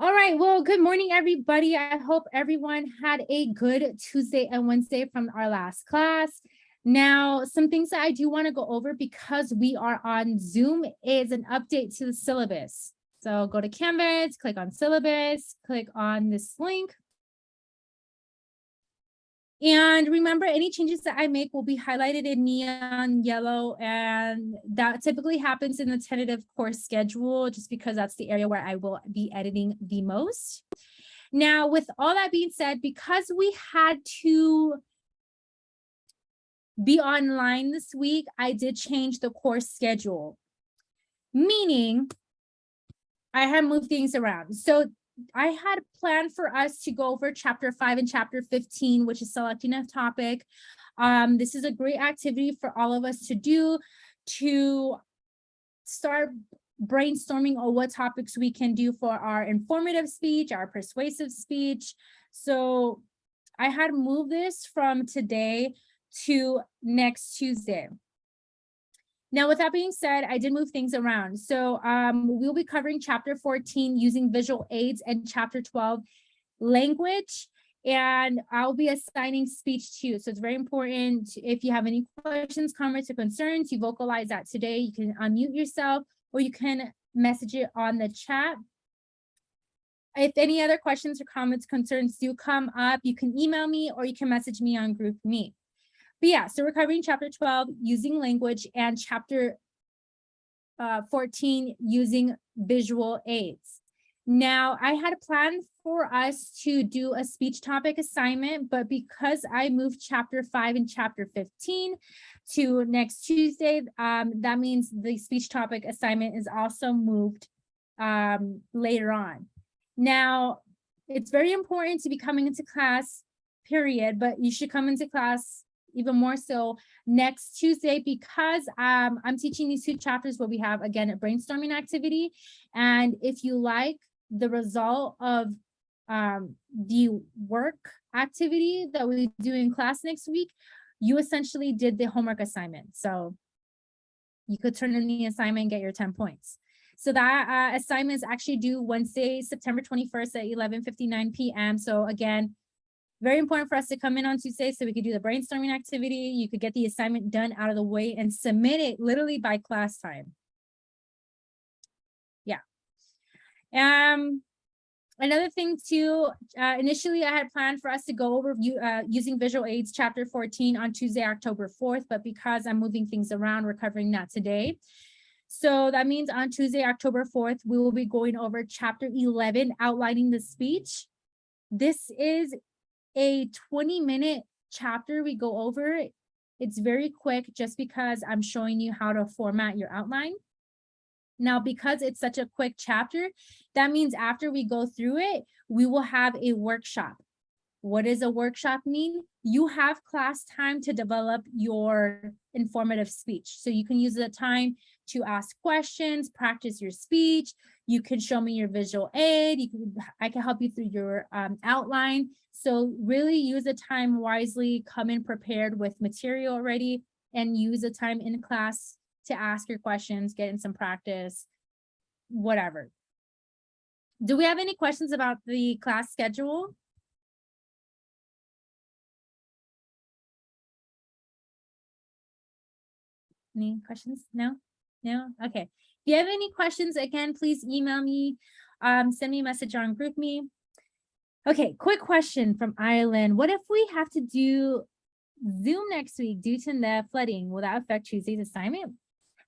All right, well, good morning, everybody. I hope everyone had a good Tuesday and Wednesday from our last class. Now, some things that I do want to go over because we are on Zoom is an update to the syllabus. So go to Canvas, click on syllabus, click on this link. And remember, any changes that I make will be highlighted in neon yellow, and that typically happens in the tentative course schedule, just because that's the area where I will be editing the most. Now, with all that being said, because we had to be online this week, I did change the course schedule, meaning I had moved things around. So I had planned for us to go over chapter 5 and chapter 15, which is selecting a topic. This is a great activity for all of us to do to start brainstorming on what topics we can do for our informative speech, our persuasive speech. So I had moved this from today to next Tuesday. Now, with that being said, I did move things around. So we'll be covering chapter 14 using visual aids and chapter 12 language, and I'll be assigning speech to you. So it's very important. If you have any questions, comments, or concerns, you vocalize that today. You can unmute yourself or you can message it on the chat. If any other questions or comments, concerns do come up, you can email me or you can message me on GroupMe. But yeah, so we're covering chapter 12 using language and chapter 14 using visual aids. Now, I had planned for us to do a speech topic assignment, but because I moved chapter 5 and chapter 15 to next Tuesday, that means the speech topic assignment is also moved later on. Now, it's very important to be coming into class, period, but you should come into class even more so next Tuesday, because I'm teaching these two chapters where we have, again, a brainstorming activity. And if you like the result of the work activity that we do in class next week, you essentially did the homework assignment. So you could turn in the assignment and get your 10 points. So that assignment is actually due Wednesday, September 21st at 11:59 p.m. So again, very important for us to come in on Tuesday so we could do the brainstorming activity. You could get the assignment done out of the way and submit it literally by class time. Yeah. Another thing too, initially I had planned for us to go over using visual aids chapter 14 on Tuesday, October 4th, but because I'm moving things around, we're covering that today. So that means on Tuesday, October 4th, we will be going over chapter 11, outlining the speech. This is a 20-minute chapter we go over. It's very quick just because I'm showing you how to format your outline. Now, because it's such a quick chapter, that means after we go through it, we will have a workshop. What does a workshop mean? You have class time to develop your informative speech. So you can use the time to ask questions, practice your speech. You can show me your visual aid. I can help you through your outline. So really use the time wisely, come in prepared with material already, and use the time in class to ask your questions, get in some practice, whatever. Do we have any questions about the class schedule? Any questions? No? No? Okay. If you have any questions, again, please email me, send me a message on GroupMe. Okay, quick question from Ireland. What if we have to do Zoom next week due to the flooding? Will that affect Tuesday's assignment?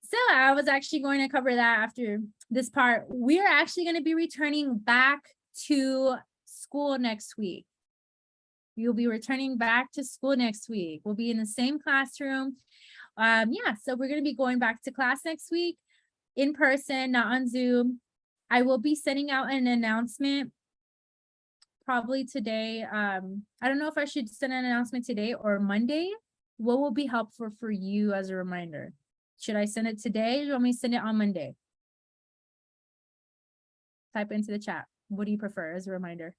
So I was actually going to cover that after this part. We are actually going to be returning back to school next week. You'll be returning back to school next week. We'll be in the same classroom. Yeah, so we're going to be going back to class next week in person, not on Zoom. I will be sending out an announcement probably today. I don't know if I should send an announcement today or Monday. What will be helpful for you as a reminder? Should I send it today or do you want me to send it on Monday? Type into the chat. What do you prefer as a reminder?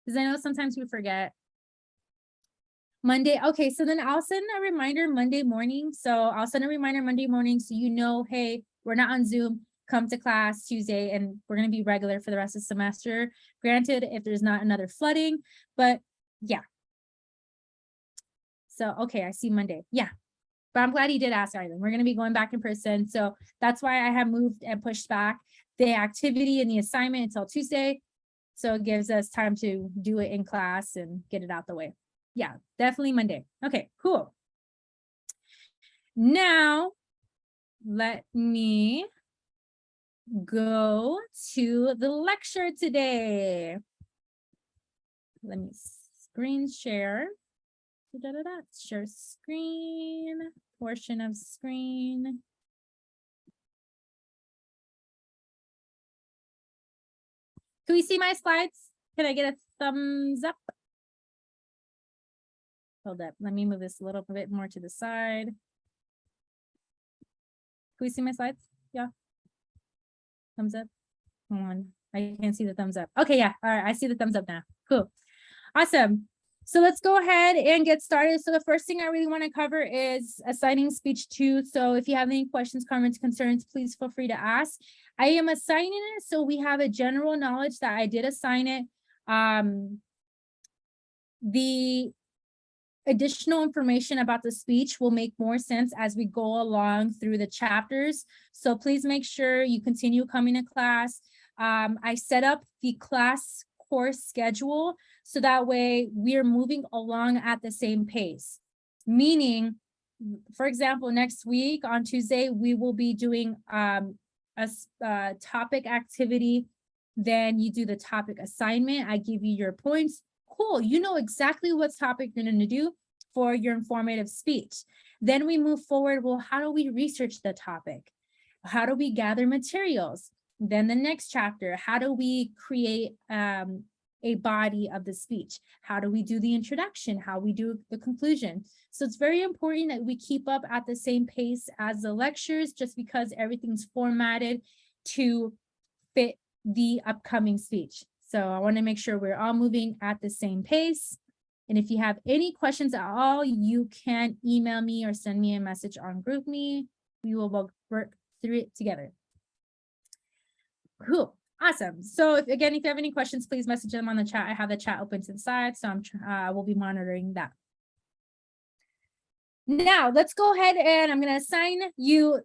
Because I know sometimes we forget. Monday. Okay, so then I'll send a reminder Monday morning. So I'll send a reminder Monday morning so you know, hey, we're not on Zoom. come to class Tuesday, and we're going to be regular for the rest of the semester. Granted, if there's not another flooding, but yeah. So, okay, I see Monday. Yeah. But I'm glad he did ask, Ireland. We're going to be going back in person. So that's why I have moved and pushed back the activity and the assignment until Tuesday. So it gives us time to do it in class and get it out the way. Yeah, definitely Monday. Okay, cool. Now, let me go to the lecture today. Let me screen share. Share screen, portion of screen. Can we see my slides? Can I get a thumbs up? Hold up. Let me move this a little bit more to the side. Can we see my slides? Yeah. Thumbs up. Come on. I can't see the thumbs up. Okay, yeah. All right. I see the thumbs up now. Cool. Awesome. So let's go ahead and get started. So the first thing I really want to cover is assigning speech 2. So if you have any questions, comments, concerns, please feel free to ask. I am assigning it, so we have a general knowledge that I did assign it. The additional information about the speech will make more sense as we go along through the chapters. So please make sure you continue coming to class. I set up the class course schedule so that way we're moving along at the same pace. Meaning, for example, next week on Tuesday, we will be doing a topic activity. Then you do the topic assignment. I give you your points. Cool, you know exactly what topic you're going to do for your informative speech. Then we move forward. Well, how do we research the topic? How do we gather materials? Then the next chapter, how do we create a body of the speech? How do we do the introduction? How we do the conclusion? So it's very important that we keep up at the same pace as the lectures, just because everything's formatted to fit the upcoming speech. So I want to make sure we're all moving at the same pace. And if you have any questions at all, you can email me or send me a message on GroupMe. We will work through it together. Cool. Awesome. So if you have any questions, please message them on the chat. I have the chat open to the side, so I will be monitoring that. Now let's go ahead and I'm going to assign you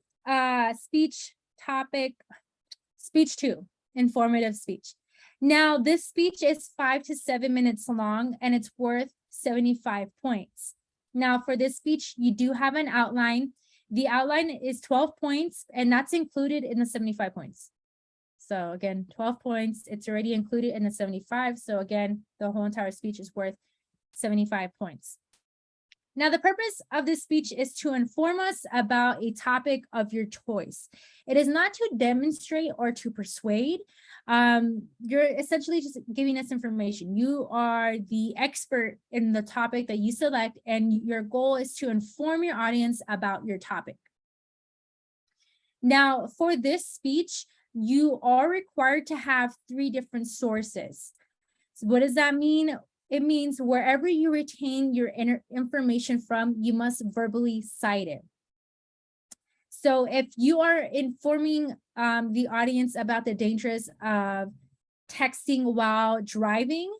speech 2, informative speech. Now this speech is 5 to 7 minutes long and it's worth 75 points. Now for this speech, you do have an outline. The outline is 12 points and that's included in the 75 points. So again, 12 points, it's already included in the 75. So again, the whole entire speech is worth 75 points. Now, the purpose of this speech is to inform us about a topic of your choice. It is not to demonstrate or to persuade. You're essentially just giving us information. You are the expert in the topic that you select, and your goal is to inform your audience about your topic. Now, for this speech, you are required to have 3 different sources. So what does that mean? It means wherever you retain your information from, you must verbally cite it. So if you are informing the audience about the dangers of texting while driving,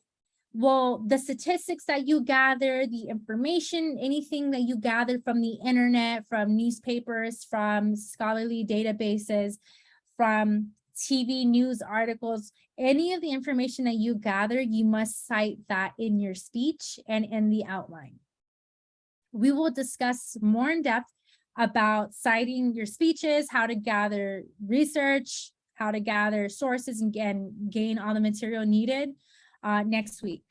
well, the statistics that you gather, the information, anything that you gather from the internet, from newspapers, from scholarly databases, from TV news articles, any of the information that you gather, you must cite that in your speech and in the outline. We will discuss more in depth about citing your speeches, how to gather research, how to gather sources and gain all the material needed next week.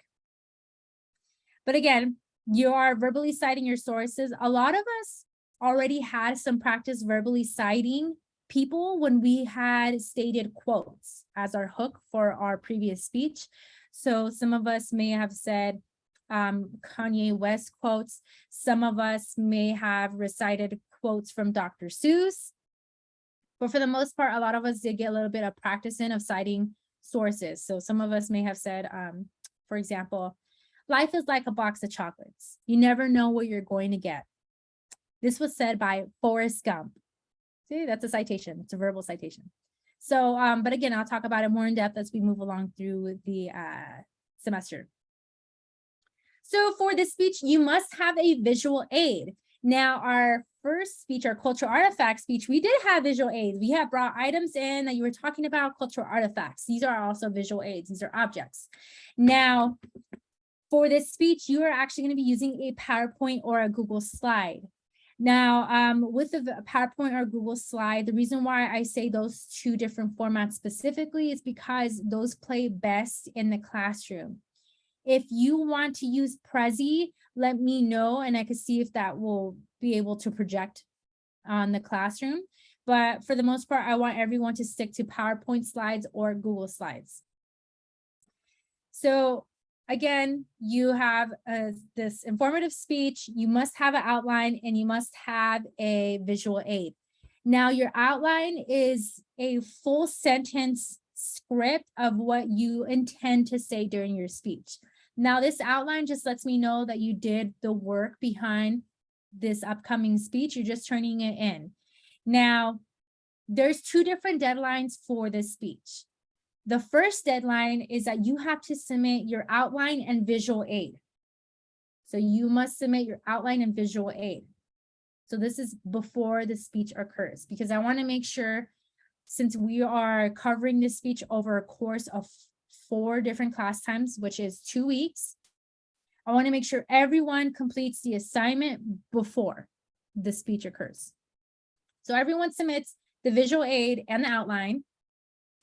But again, you are verbally citing your sources. A lot of us already had some practice verbally citing people when we had stated quotes as our hook for our previous speech. So some of us may have said Kanye West quotes. Some of us may have recited quotes from Dr. Seuss. But for the most part, a lot of us did get a little bit of practice in of citing sources. So some of us may have said, for example, life is like a box of chocolates. You never know what you're going to get. This was said by Forrest Gump. See, that's a citation. It's a verbal citation. So, but again, I'll talk about it more in depth as we move along through the semester. So for this speech, you must have a visual aid. Now, our first speech, our cultural artifact speech, we did have visual aids. We have brought items in that you were talking about, cultural artifacts. These are also visual aids. These are objects. Now, for this speech, you are actually going to be using a PowerPoint or a Google slide. Now, with the PowerPoint or Google slide, the reason why I say those two different formats specifically is because those play best in the classroom. If you want to use Prezi, let me know and I can see if that will be able to project on the classroom. But for the most part, I want everyone to stick to PowerPoint slides or Google slides. So again, you have this informative speech, you must have an outline and you must have a visual aid. Now your outline is a full sentence script of what you intend to say during your speech. Now this outline just lets me know that you did the work behind this upcoming speech, you're just turning it in. Now, there's two different deadlines for this speech. The first deadline is that you have to submit your outline and visual aid. So you must submit your outline and visual aid. So this is before the speech occurs, because I want to make sure, since we are covering this speech over a course of 4 different class times, which is 2 weeks, I want to make sure everyone completes the assignment before the speech occurs. So everyone submits the visual aid and the outline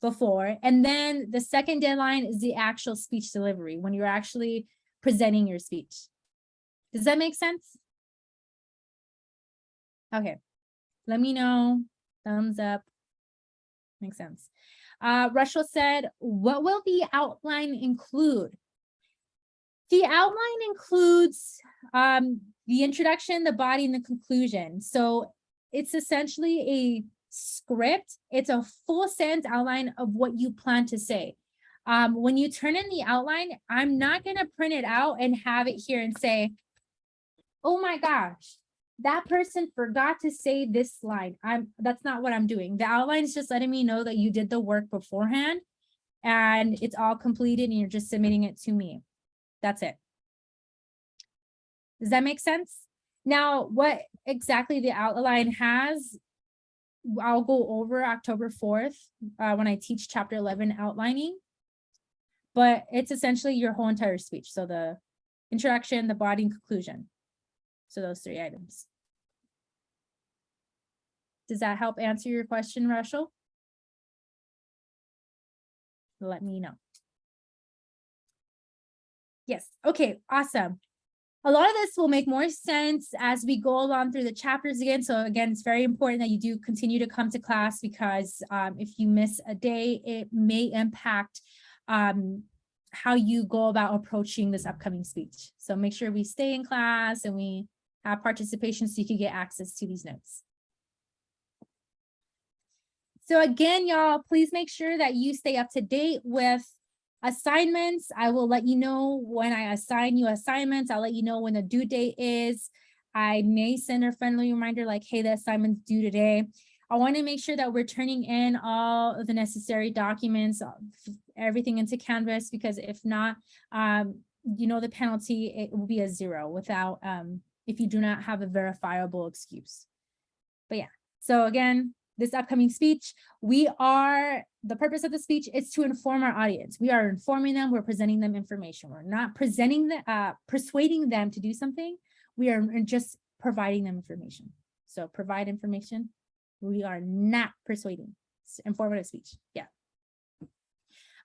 before, and then the second deadline is the actual speech delivery, when you're actually presenting your speech. Does that make sense? Okay, let me know. Thumbs up. Makes sense. Rushel said, what will the outline include? The outline includes the introduction, the body, and the conclusion. So it's essentially a script. It's a full sentence outline of what you plan to say. When you turn in the outline, I'm not going to print it out and have it here and say, oh my gosh, that person forgot to say this line. That's not what I'm doing. The outline is just letting me know that you did the work beforehand and it's all completed and you're just submitting it to me. That's it. Does that make sense? Now, what exactly the outline has, I'll go over October 4th when I teach chapter 11 outlining, but it's essentially your whole entire speech. So the introduction, the body, and conclusion. So those 3 items. Does that help answer your question, Rushel? Let me know. Yes. Okay, awesome. A lot of this will make more sense as we go along through the chapters again. So again, it's very important that you do continue to come to class, because if you miss a day, it may impact how you go about approaching this upcoming speech. So make sure we stay in class and we have participation so you can get access to these notes. So again, y'all, please make sure that you stay up to date with assignments. I will let you know when I assign you assignments. I'll let you know when the due date is. I may send a friendly reminder like, hey, the assignment's due today. I want to make sure that we're turning in all of the necessary documents, everything into Canvas, because if not, you know, the penalty, it will be a 0 without, if you do not have a verifiable excuse. But yeah, so again, this upcoming speech, the purpose of the speech is to inform our audience. We are informing them, we're presenting them information. We're not persuading them to do something. We are just providing them information. So provide information. We are not persuading. It's informative speech. Yeah.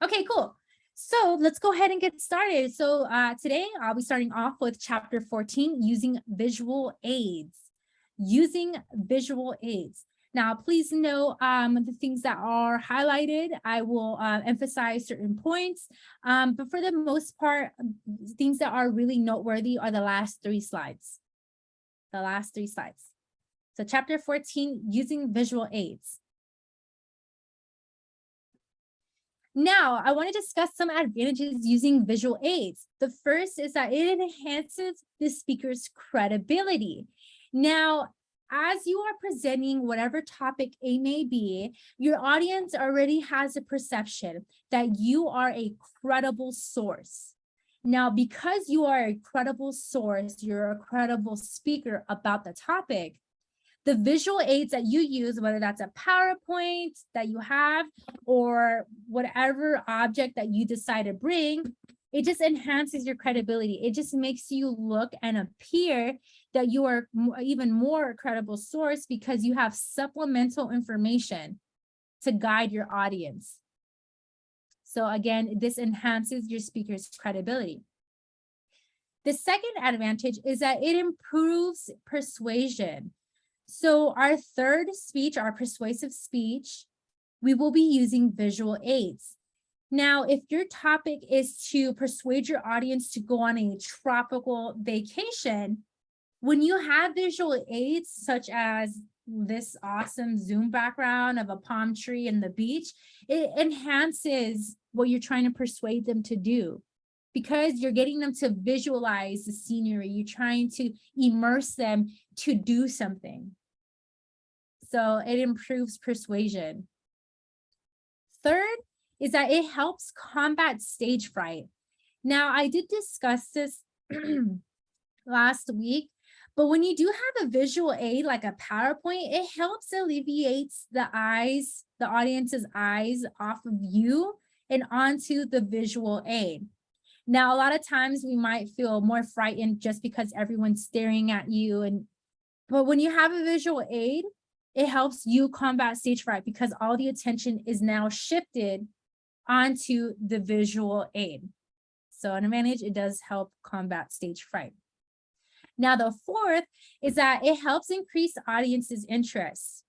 Okay, cool. So let's go ahead and get started. So today I'll be starting off with chapter 14, using visual aids. Using visual aids. Now, please know the things that are highlighted. I will emphasize certain points, but for the most part, things that are really noteworthy are the last 3 slides. The last 3 slides. So chapter 14, using visual aids. Now, I want to discuss some advantages using visual aids. The first is that it enhances the speaker's credibility. Now, as you are presenting whatever topic it may be, your audience already has a perception that you are a credible source. Now, because you are a credible source, you're a credible speaker about the topic, the visual aids that you use, whether that's a PowerPoint that you have or whatever object that you decide to bring, it just enhances your credibility. It just makes you look and appear that you are even more credible source because you have supplemental information to guide your audience. So again, this enhances your speaker's credibility. The second advantage is that it improves persuasion. So our third speech, our persuasive speech, we will be using visual aids. Now, if your topic is to persuade your audience to go on a tropical vacation, when you have visual aids such as this awesome Zoom background of a palm tree and the beach, it enhances what you're trying to persuade them to do because you're getting them to visualize the scenery. You're trying to immerse them to do something. So it improves persuasion. Third is that it helps combat stage fright. Now, I did discuss this last week, but when you do have a visual aid like a PowerPoint, it helps alleviate the audience's eyes off of you and onto the visual aid. Now, a lot of times we might feel more frightened just because everyone's staring at you. But when you have a visual aid, it helps you combat stage fright because all the attention is now shifted onto the visual aid. So an advantage, it does help combat stage fright. Now, the fourth is that it helps increase audience's interest.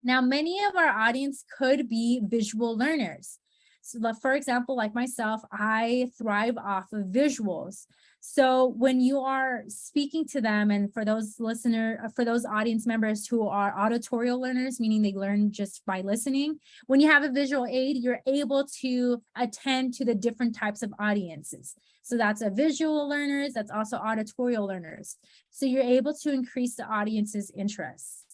Now, many of our audience could be visual learners. So for example, like myself, I thrive off of visuals. So when you are speaking to them, and for those audience members who are auditorial learners, meaning they learn just by listening, when you have a visual aid, you're able to attend to the different types of audiences. So that's a visual learners, that's also auditorial learners. So you're able to increase the audience's interest.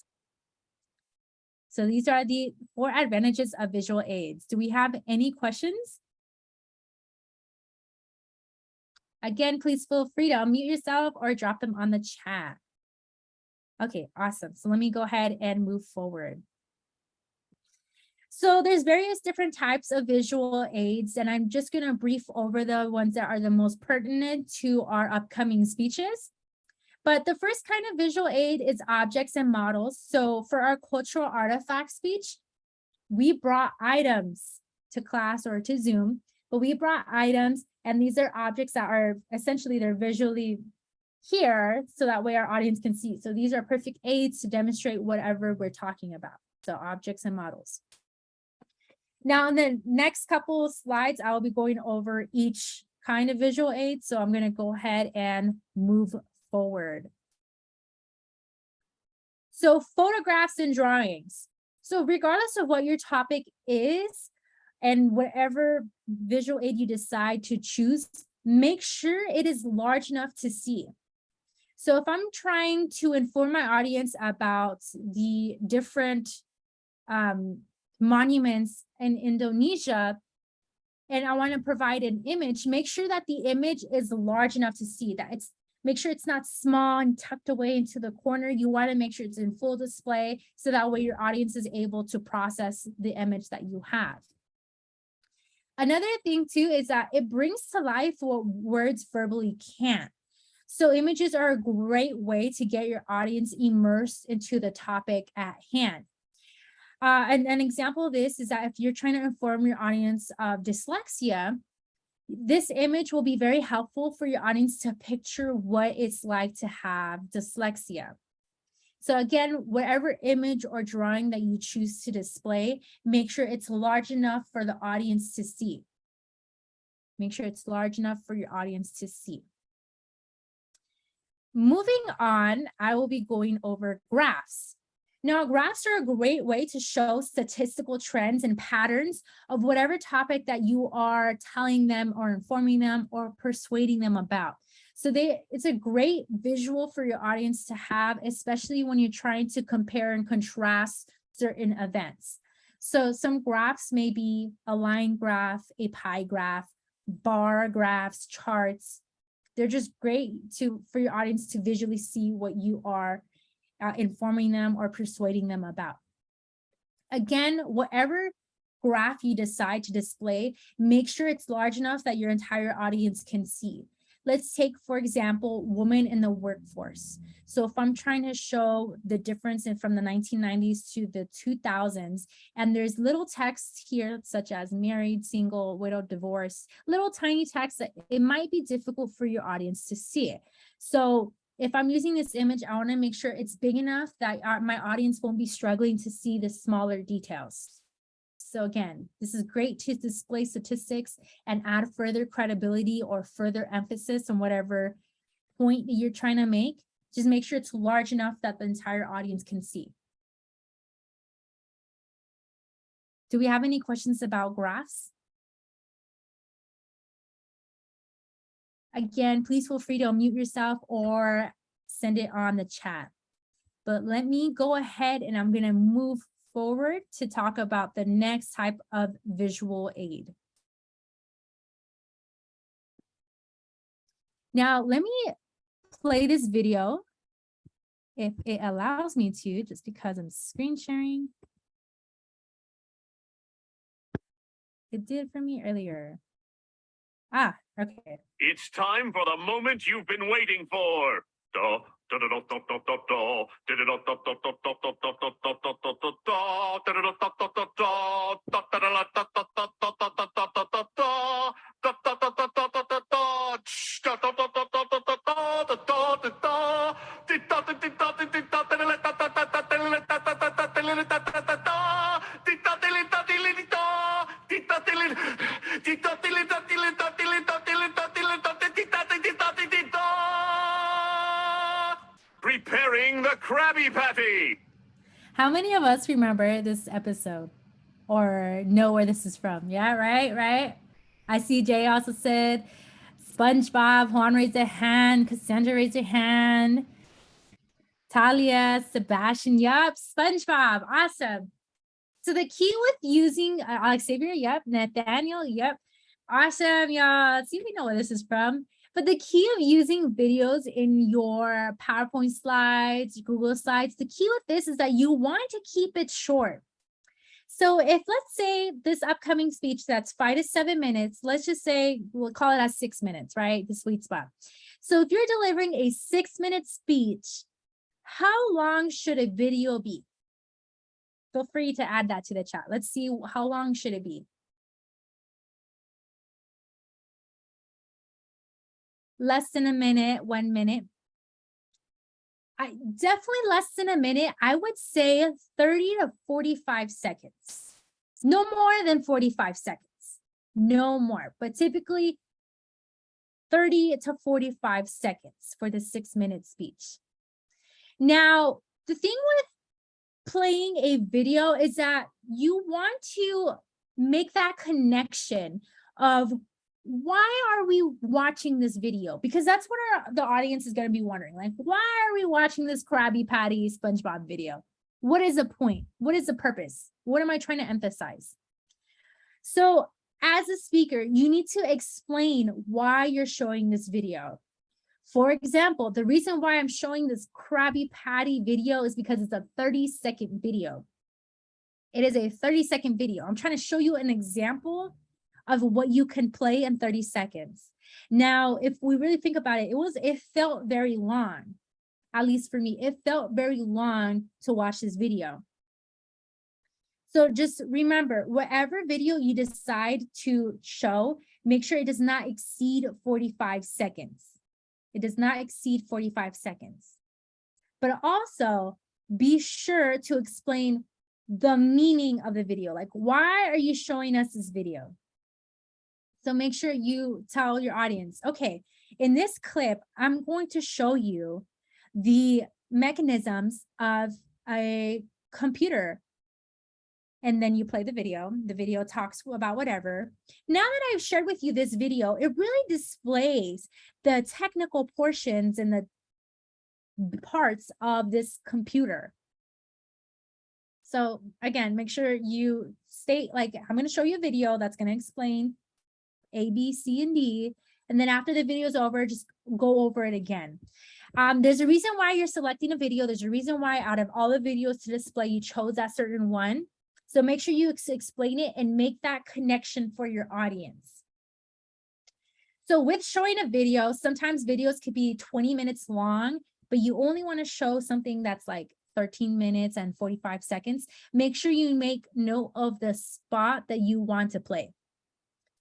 So these are the 4 advantages of visual aids. Do we have any questions? Again, please feel free to unmute yourself or drop them on the chat. Okay, awesome. So let me go ahead and move forward. So there's various different types of visual aids, and I'm just going to brief over the ones that are the most pertinent to our upcoming speeches. But the first kind of visual aid is objects and models. So for our cultural artifact speech, we brought items to class or to Zoom, but we brought items, and these are objects that are essentially, they're visually here so that way our audience can see. So these are perfect aids to demonstrate whatever we're talking about. So objects and models. Now in the next couple of slides, I will be going over each kind of visual aid. So I'm going to go ahead and move forward. So photographs and drawings. So regardless of what your topic is and whatever visual aid you decide to choose, make sure it is large enough to see. So if I'm trying to inform my audience about the different monuments in Indonesia, and I want to provide an image, make sure that the image is large enough to see, that make sure it's not small and tucked away into the corner. You want to make sure it's in full display so that way your audience is able to process the image that you have. Another thing too is that it brings to life what words verbally can't. So images are a great way to get your audience immersed into the topic at hand. And an example of this is that if you're trying to inform your audience of dyslexia, this image will be very helpful for your audience to picture what it's like to have dyslexia. So again, whatever image or drawing that you choose to display, make sure it's large enough for the audience to see. Make sure it's large enough for your audience to see. Moving on, I will be going over graphs. Now, graphs are a great way to show statistical trends and patterns of whatever topic that you are telling them or informing them or persuading them about. So it's a great visual for your audience to have, especially when you're trying to compare and contrast certain events. So some graphs may be a line graph, a pie graph, bar graphs, charts. They're just great for your audience to visually see what you are informing them or persuading them about. Again, whatever graph you decide to display, make sure it's large enough that your entire audience can see. Let's take, for example, women in the workforce. So if I'm trying to show the difference from the 1990s to the 2000s, and there's little text here, such as married, single, widowed, divorced, little tiny text, that it might be difficult for your audience to see it. So if I'm using this image, I want to make sure it's big enough that my audience won't be struggling to see the smaller details. So again, this is great to display statistics and add further credibility or further emphasis on whatever point that you're trying to make. Just make sure it's large enough that the entire audience can see. Do we have any questions about graphs? Again, please feel free to unmute yourself or send it on the chat. But let me go ahead and I'm going to move forward to talk about the next type of visual aid. Now, let me play this video if it allows me to, just because I'm screen sharing. It did for me earlier. Ah, okay. It's time for the moment you've been waiting for. Preparing the Krabby Patty. How many of us remember this episode or know where this is from? Yeah, right. I see Jay also said SpongeBob. Juan raised a hand. Cassandra raised a hand. Talia, Sebastian, yup, SpongeBob, awesome. So the key with using Xavier, yep, Nathaniel, yep, awesome, y'all. See, we know where this is from. But the key of using videos in your PowerPoint slides, Google Slides, the key with this is that you want to keep it short. So if, let's say, this upcoming speech that's 5 to 7 minutes, let's just say, we'll call it at 6 minutes, right? The sweet spot. So if you're delivering a 6-minute speech, how long should a video be? Feel free to add that to the chat. Let's see, how long should it be? Less than a minute, 1 minute. Definitely less than a minute. I would say 30 to 45 seconds. No more than 45 seconds. No more. But typically 30 to 45 seconds for the 6-minute speech. Now, the thing with playing a video is that you want to make that connection of why are we watching this video? Because that's what the audience is going to be wondering. Like, why are we watching this Krabby Patty SpongeBob video? What is the point? What is the purpose? What am I trying to emphasize? So as a speaker, you need to explain why you're showing this video. For example, the reason why I'm showing this Krabby Patty video is because it's a 30-second video. It is a 30-second video. I'm trying to show you an example of what you can play in 30 seconds. Now, if we really think about it, it felt very long, at least for me. It felt very long to watch this video. So just remember, whatever video you decide to show, make sure it does not exceed 45 seconds. It does not exceed 45 seconds. But also be sure to explain the meaning of the video. Like, why are you showing us this video? So make sure you tell your audience, okay, in this clip, I'm going to show you the mechanisms of a computer and then you play the video. The video talks about whatever. Now that I've shared with you this video, it really displays the technical portions and the parts of this computer. So again, make sure you state, like, I'm going to show you a video that's going to explain A, B, C, and D. And then after the video is over, just go over it again. There's a reason why you're selecting a video. There's a reason why out of all the videos to display, you chose that certain one. So make sure you explain it and make that connection for your audience. So with showing a video, sometimes videos could be 20 minutes long, but you only want to show something that's like 13 minutes and 45 seconds. Make sure you make note of the spot that you want to play.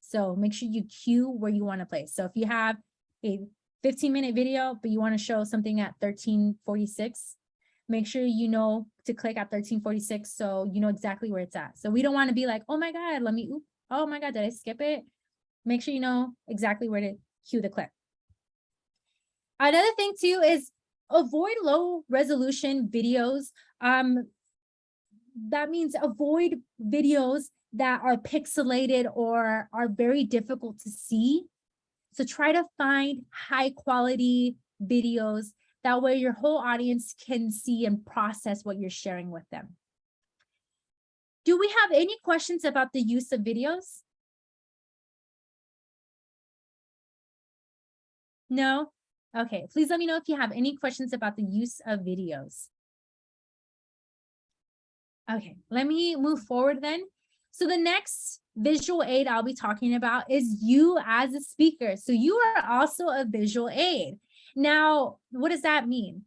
So make sure you cue where you want to play. So if you have a 15-minute video, but you want to show something at 13:46, make sure you know to click at 13:46 so you know exactly where it's at. So we don't want to be like, oh my God, oh my God, did I skip it? Make sure you know exactly where to cue the clip. Another thing too is avoid low resolution videos. That means avoid videos that are pixelated or are very difficult to see. So try to find high quality videos. That way your whole audience can see and process what you're sharing with them. Do we have any questions about the use of videos? No? Okay, please let me know if you have any questions about the use of videos. Okay, let me move forward then. So the next visual aid I'll be talking about is you as a speaker. So you are also a visual aid. Now, what does that mean?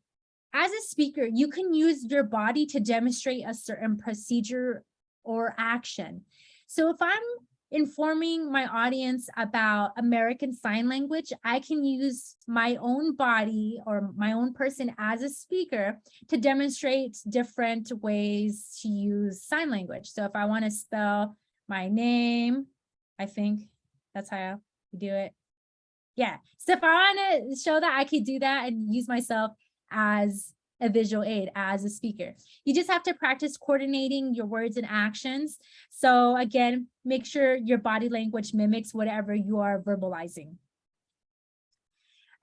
As a speaker, you can use your body to demonstrate a certain procedure or action. So if I'm informing my audience about American Sign Language, I can use my own body or my own person as a speaker to demonstrate different ways to use sign language. So if I want to spell my name, I think that's how you do it. Yeah. So if I want to show that, I could do that and use myself as a visual aid, as a speaker. You just have to practice coordinating your words and actions. So again, make sure your body language mimics whatever you are verbalizing.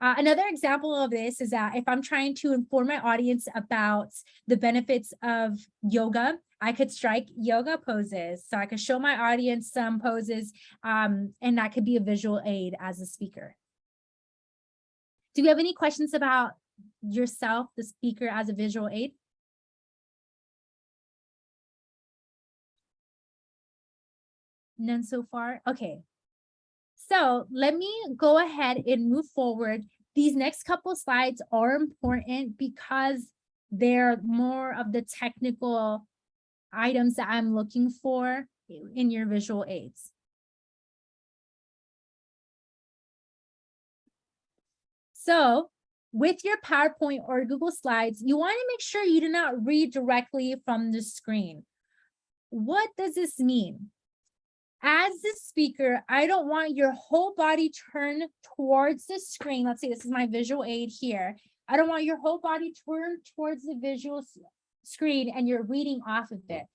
Another example of this is that if I'm trying to inform my audience about the benefits of yoga, I could strike yoga poses. So I could show my audience some poses, and that could be a visual aid as a speaker. Do we have any questions about yourself, the speaker, as a visual aid? None so far? Okay. So let me go ahead and move forward. These next couple slides are important because they're more of the technical items that I'm looking for in your visual aids. So with your PowerPoint or Google Slides, you want to make sure you do not read directly from the screen. What does this mean? As the speaker, I don't want your whole body turned towards the screen. Let's say this is my visual aid here. I don't want your whole body turned towards the visual screen and you're reading off of it.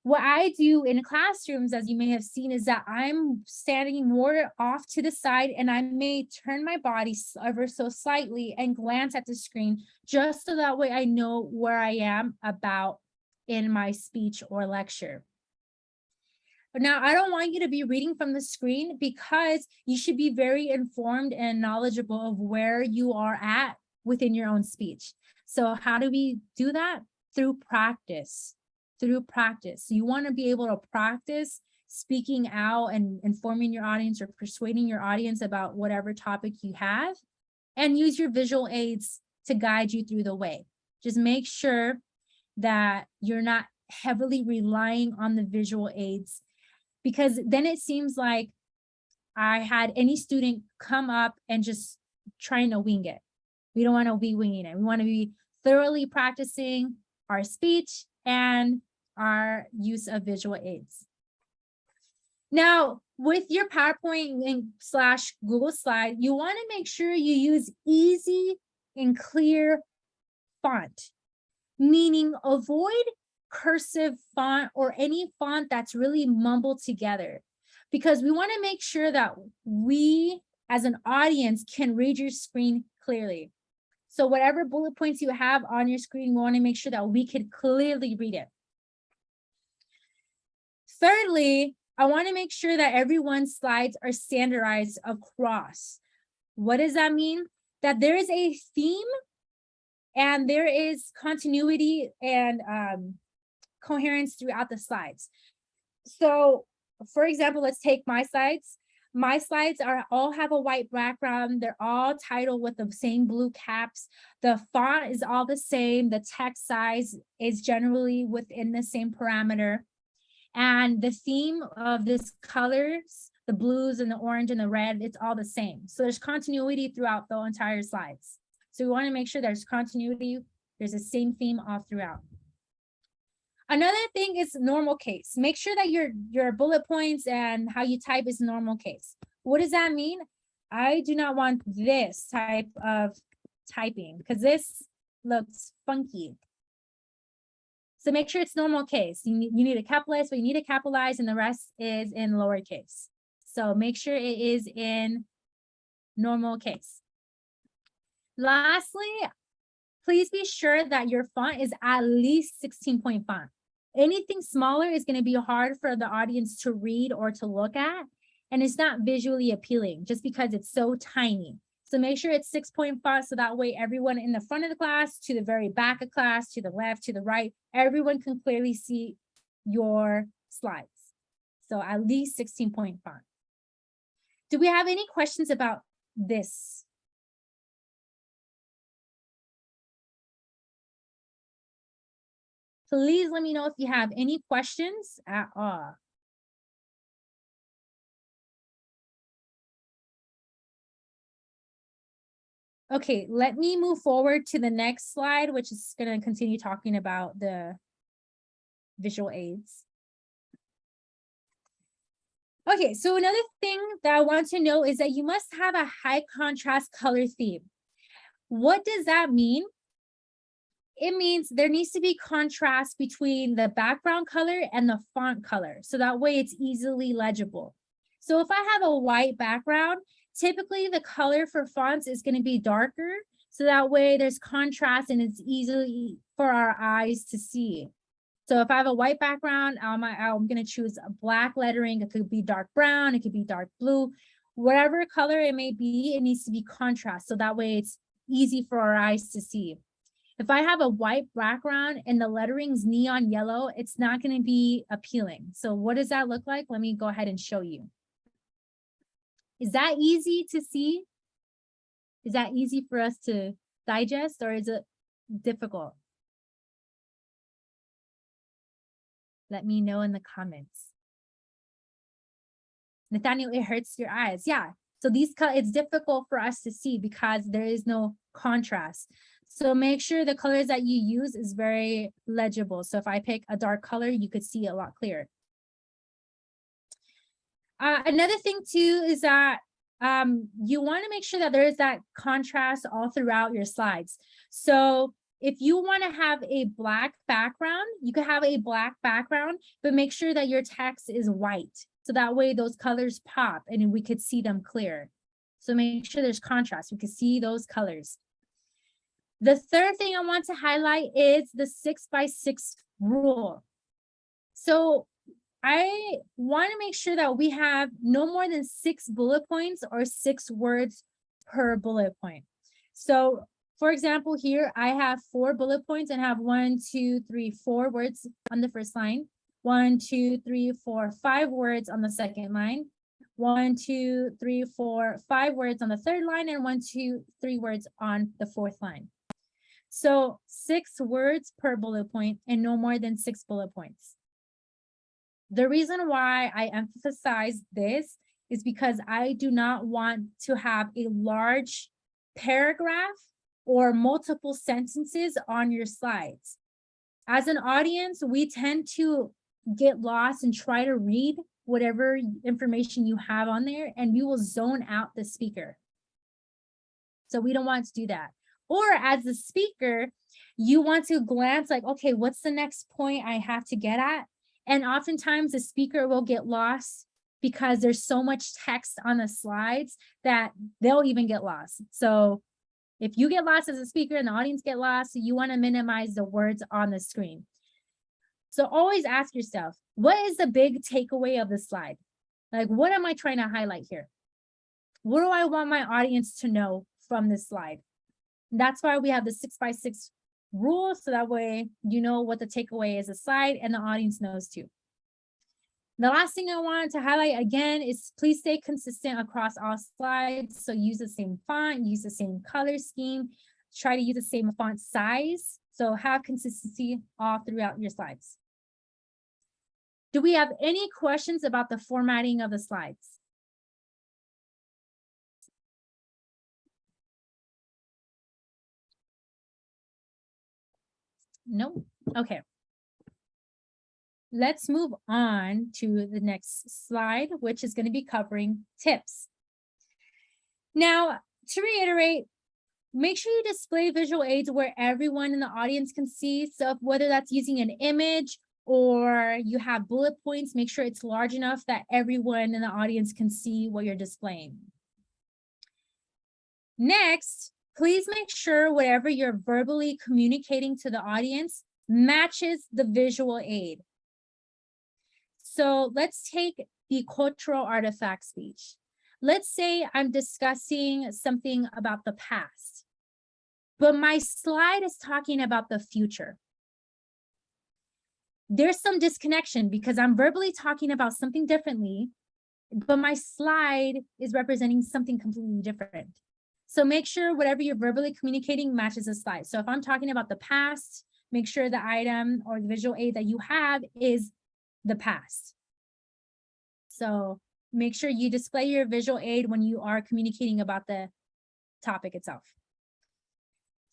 What I do in classrooms, as you may have seen, is that I'm standing more off to the side and I may turn my body ever so slightly and glance at the screen just so that way I know where I am about in my speech or lecture. Now, I don't want you to be reading from the screen because you should be very informed and knowledgeable of where you are at within your own speech. So how do we do that? Through practice. Through practice. So you want to be able to practice speaking out and informing your audience or persuading your audience about whatever topic you have, and use your visual aids to guide you through the way. Just make sure that you're not heavily relying on the visual aids, because then it seems like I had any student come up and just trying to wing it. We don't want to be winging it. We want to be thoroughly practicing our speech and our use of visual aids. Now, with your PowerPoint and / Google Slide, you want to make sure you use easy and clear font, meaning avoid cursive font or any font that's really mumbled together, because we want to make sure that we as an audience can read your screen clearly. So whatever bullet points you have on your screen, we want to make sure that we can clearly read it. Thirdly, I want to make sure that everyone's slides are standardized across. What does that mean? That there is a theme and there is continuity and coherence throughout the slides. So for example, let's take my slides. My slides all have a white background. They're all titled with the same blue caps. The font is all the same. The text size is generally within the same parameter. And the theme of this colors, the blues and the orange and the red, it's all the same. So there's continuity throughout the entire slides. So we want to make sure there's continuity. There's the same theme all throughout. Another thing is normal case. Make sure that your bullet points and how you type is normal case. What does that mean? I do not want this type of typing because this looks funky. So make sure it's normal case. You need to capitalize, but you need to capitalize, and the rest is in lowercase. So make sure it is in normal case. Lastly, please be sure that your font is at least 16-point font. Anything smaller is going to be hard for the audience to read or to look at, and it's not visually appealing just because it's so tiny. So make sure it's 6-point font so that way everyone in the front of the class, to the very back of class, to the left, to the right, everyone can clearly see your slides. So at least 16-point font. Do we have any questions about this? Please let me know if you have any questions at all. Okay, let me move forward to the next slide, which is going to continue talking about the visual aids. Okay, so another thing that I want to know is that you must have a high contrast color theme. What does that mean? It means there needs to be contrast between the background color and the font color, so that way it's easily legible. So if I have a white background, typically the color for fonts is going to be darker, so that way there's contrast and it's easily for our eyes to see. So if I have a white background, I'm going to choose a black lettering. It could be dark brown, it could be dark blue, whatever color it may be, it needs to be contrast, so that way it's easy for our eyes to see. If I have a white background and the lettering's neon yellow, it's not going to be appealing. So what does that look like? Let me go ahead and show you. Is that easy to see? Is that easy for us to digest, or is it difficult? Let me know in the comments. Nathaniel, it hurts your eyes. Yeah. So it's difficult for us to see because there is no contrast. So make sure the colors that you use is very legible. So if I pick a dark color, you could see a lot clearer. Another thing too is that you want to make sure that there is that contrast all throughout your slides. So if you want to have a black background, you could have a black background, but make sure that your text is white. So that way those colors pop and we could see them clear. So make sure there's contrast. We can see those colors. The third thing I want to highlight is the 6x6 rule. So I want to make sure that we have no more than 6 bullet points or 6 words per bullet point. So for example, here I have 4 bullet points and have 1, 2, 3, 4 words on the first line, 1, 2, 3, 4, 5 words on the second line, 1, 2, 3, 4, 5 words on the third line, and 1, 2, 3 words on the fourth line. So 6 words per bullet point and no more than 6 bullet points. The reason why I emphasize this is because I do not want to have a large paragraph or multiple sentences on your slides. As an audience, we tend to get lost and try to read whatever information you have on there, and we will zone out the speaker. So we don't want to do that. Or as the speaker, You want to glance like, okay, what's the next point I have to get at? And oftentimes the speaker will get lost because there's so much text on the slides that they'll even get lost. So if you get lost as a speaker and the audience get lost, you want to minimize the words on the screen. So always ask yourself, what is the big takeaway of the slide? Like, what am I trying to highlight here? What do I want my audience to know from this slide? That's why we have the 6x6 rule. So that way, you know what the takeaway is a slide and the audience knows too. The last thing I wanted to highlight again is please stay consistent across all slides. So use the same font, use the same color scheme, try to use the same font size. So have consistency all throughout your slides. Do we have any questions about the formatting of the slides? No? Okay. Let's move on to the next slide, which is going to be covering tips. Now, to reiterate, make sure you display visual aids where everyone in the audience can see. So whether that's using an image or you have bullet points, make sure it's large enough that everyone in the audience can see what you're displaying. Next, please make sure whatever you're verbally communicating to the audience matches the visual aid. So let's take the cultural artifact speech. Let's say I'm discussing something about the past, but my slide is talking about the future. There's some disconnection because I'm verbally talking about something differently, but my slide is representing something completely different. So make sure whatever you're verbally communicating matches the slide. So if I'm talking about the past, make sure the item or the visual aid that you have is the past. So make sure you display your visual aid when you are communicating about the topic itself.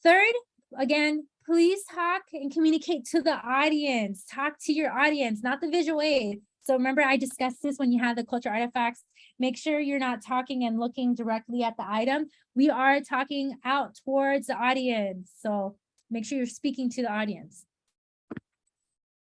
Third, again, please talk and communicate to the audience. Talk to your audience, not the visual aid. So remember, I discussed this when you have the cultural artifacts. Make sure you're not talking and looking directly at the item. We are talking out towards the audience. So make sure you're speaking to the audience.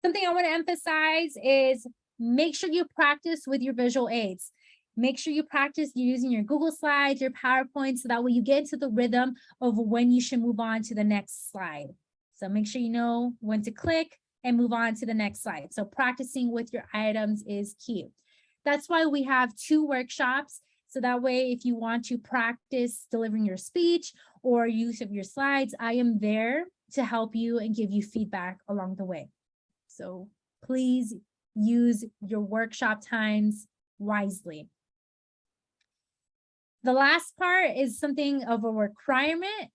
Something I want to emphasize is make sure you practice with your visual aids. Make sure you practice using your Google Slides, your PowerPoint, so that way you get into the rhythm of when you should move on to the next slide. So make sure you know when to click and move on to the next slide. So practicing with your items is key. That's why we have 2 workshops. So that way, if you want to practice delivering your speech or use of your slides, I am there to help you and give you feedback along the way. So please use your workshop times wisely. The last part is something of a requirement.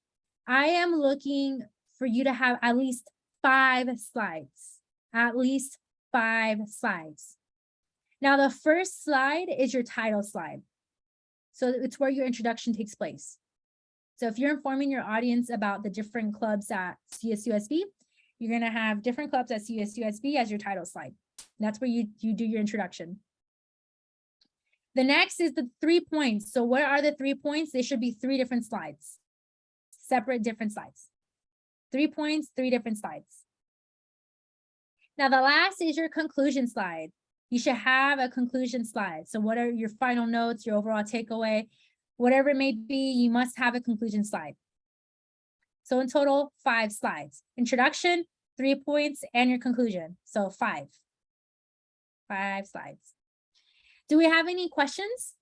I am looking for you to have at least 5 slides, at least 5 slides. Now, the first slide is your title slide. So it's where your introduction takes place. So if you're informing your audience about the different clubs at CSUSB, you're going to have different clubs at CSUSB as your title slide. That's where you do your introduction. The next is the 3 points. So what are the 3 points? They should be 3 different slides, separate different slides. 3 points, 3 different slides. Now the last is your conclusion slide. You should have a conclusion slide. So what are your final notes, your overall takeaway, whatever it may be, you must have a conclusion slide. So in total, 5 slides. Introduction, 3 points, and your conclusion. So 5 slides. Do we have any questions?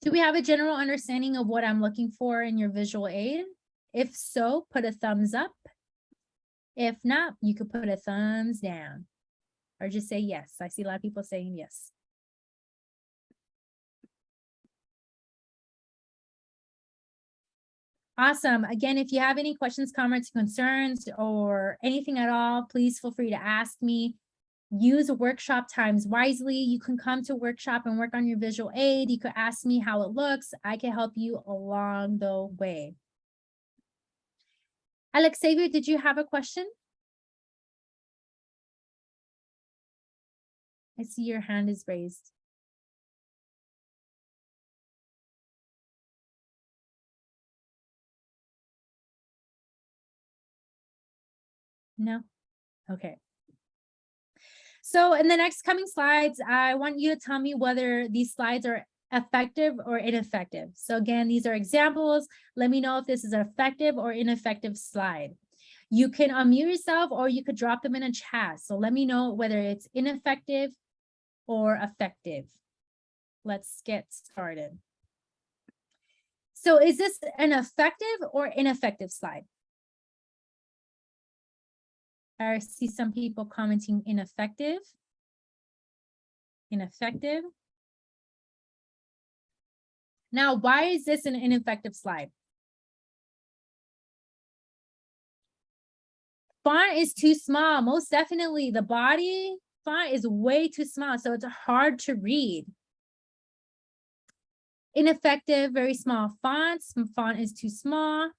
Do we have a general understanding of what I'm looking for in your visual aid? If so, put a thumbs up. If not, you could put a thumbs down or just say yes. I see a lot of people saying yes. Awesome. Again, if you have any questions, comments, concerns, or anything at all, please feel free to ask me. Use workshop times wisely. You can come to workshop and work on your visual aid. You could ask me how it looks. I can help you along the way. Alex Xavier, did you have a question? I see your hand is raised. No? Okay. So in the next coming slides, I want you to tell me whether these slides are effective or ineffective. So again, these are examples. Let me know if this is an effective or ineffective slide. You can unmute yourself or you could drop them in a chat. So let me know whether it's ineffective or effective. Let's get started. So is this an effective or ineffective slide? I see some people commenting ineffective. Ineffective. Now, why is this an ineffective slide? Font is too small. Most definitely, the body font is way too small, so it's hard to read. Ineffective, very small fonts. Font is too small.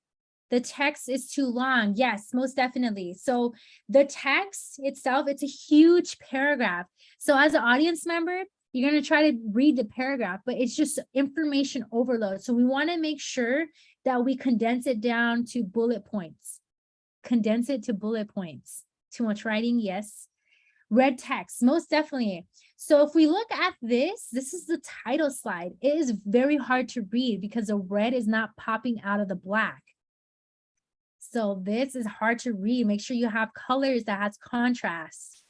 The text is too long. Yes, most definitely. So the text itself, it's a huge paragraph. So as an audience member, you're going to try to read the paragraph, but it's just information overload. So we want to make sure that we condense it down to bullet points. Condense it to bullet points. Too much writing, yes. Red text, most definitely. So if we look at this is the title slide. It is very hard to read because the red is not popping out of the black. So this is hard to read. Make sure you have colors that has contrast.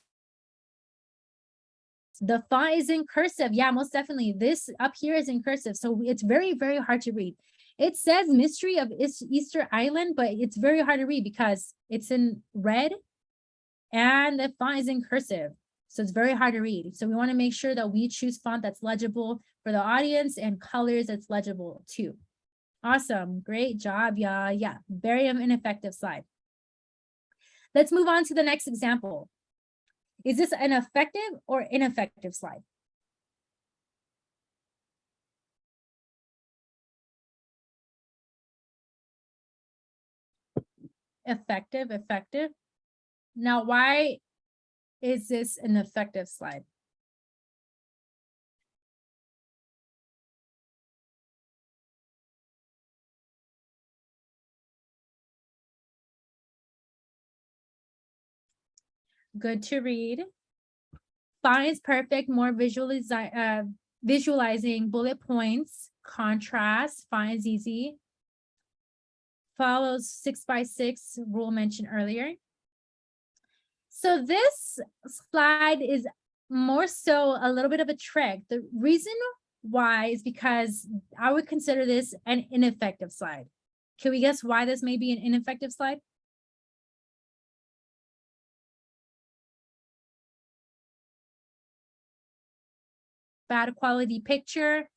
The font is in cursive. Yeah, most definitely. This up here is in cursive. So it's very, very hard to read. It says Mystery of Easter Island, but it's very hard to read because it's in red and the font is in cursive. So it's very hard to read. So we want to make sure that we choose font that's legible for the audience and colors that's legible too. Awesome. Great job, y'all. Yeah, very ineffective slide. Let's move on to the next example. Is this an effective or ineffective slide? Effective, effective. Now, why is this an effective slide? Good to read. Font is perfect, more visualizing bullet points, contrast, font is easy. Follows 6x6 rule mentioned earlier. So this slide is more so a little bit of a trick. The reason why is because I would consider this an ineffective slide. Can we guess why this may be an ineffective slide? Bad quality picture.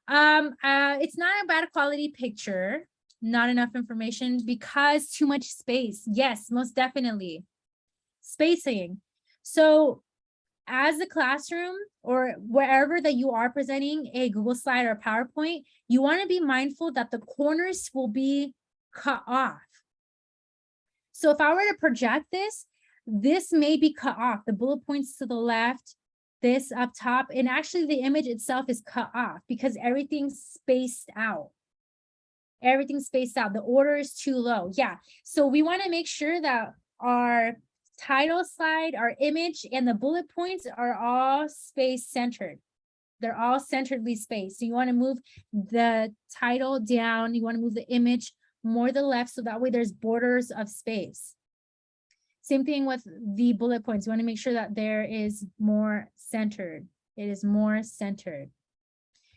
It's not a bad quality picture, not enough information because too much space. Yes, most definitely. Spacing. So as a classroom or wherever that you are presenting a Google slide or PowerPoint, you want to be mindful that the corners will be cut off. So if I were to project this, this may be cut off. The bullet points to the left, this up top, and actually the image itself is cut off because everything's spaced out. Everything's spaced out. The order is too low. Yeah. So we want to make sure that our title slide, our image, and the bullet points are all space centered. They're all centeredly spaced. So you want to move the title down. You want to move the image more to the left so that way there's borders of space. Same thing with the bullet points. You want to make sure that there is more centered. It is more centered.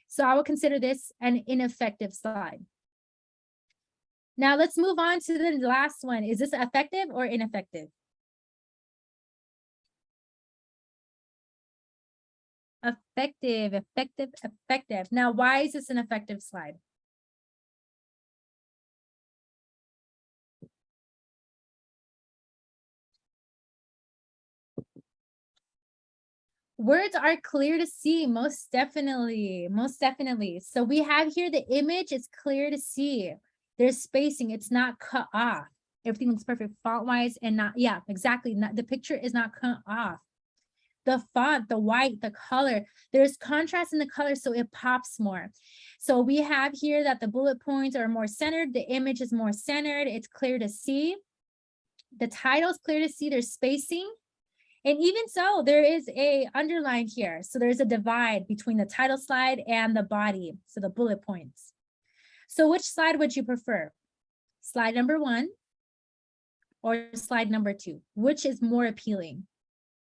So I would consider this an ineffective slide. Now let's move on to the last one. Is this effective or ineffective? Effective, effective, effective. Now, why is this an effective slide? Words are clear to see, most definitely, most definitely. So we have here the image is clear to see. There's spacing, it's not cut off. Everything looks perfect font-wise and not, yeah, exactly. Not, the picture is not cut off. The font, the white, the color, there's contrast in the color, so it pops more. So we have here that the bullet points are more centered, the image is more centered, it's clear to see. The title is clear to see, there's spacing. And even so, there is a underline here. So there's a divide between the title slide and the body, so the bullet points. So which slide would you prefer? Slide number 1 or slide number 2? Which is more appealing?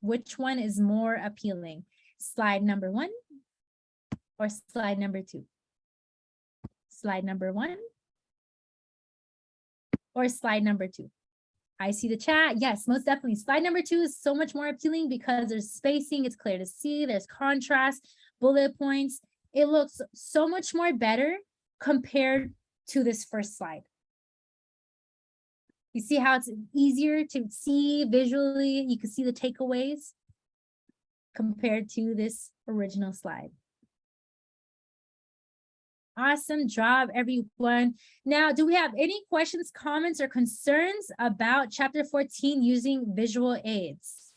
Which one is more appealing? Slide number 1 or slide number 2? Slide number 1 or slide number 2? I see the chat. Yes, most definitely. Slide number 2 is so much more appealing because there's spacing. It's clear to see. There's contrast, bullet points. It looks so much more better compared to this first slide. You see how it's easier to see visually? You can see the takeaways compared to this original slide. Awesome job, everyone. Now, do we have any questions, comments, or concerns about chapter 14 using visual aids?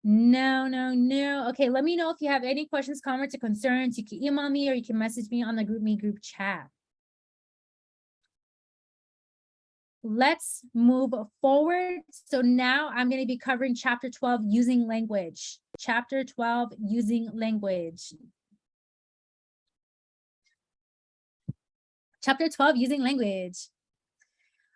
No. Okay, let me know if you have any questions, comments, or concerns. You can email me or you can message me on the GroupMe group chat. Let's move forward. So now I'm going to be covering chapter 12, using language. Chapter 12, using language. Chapter 12, using language.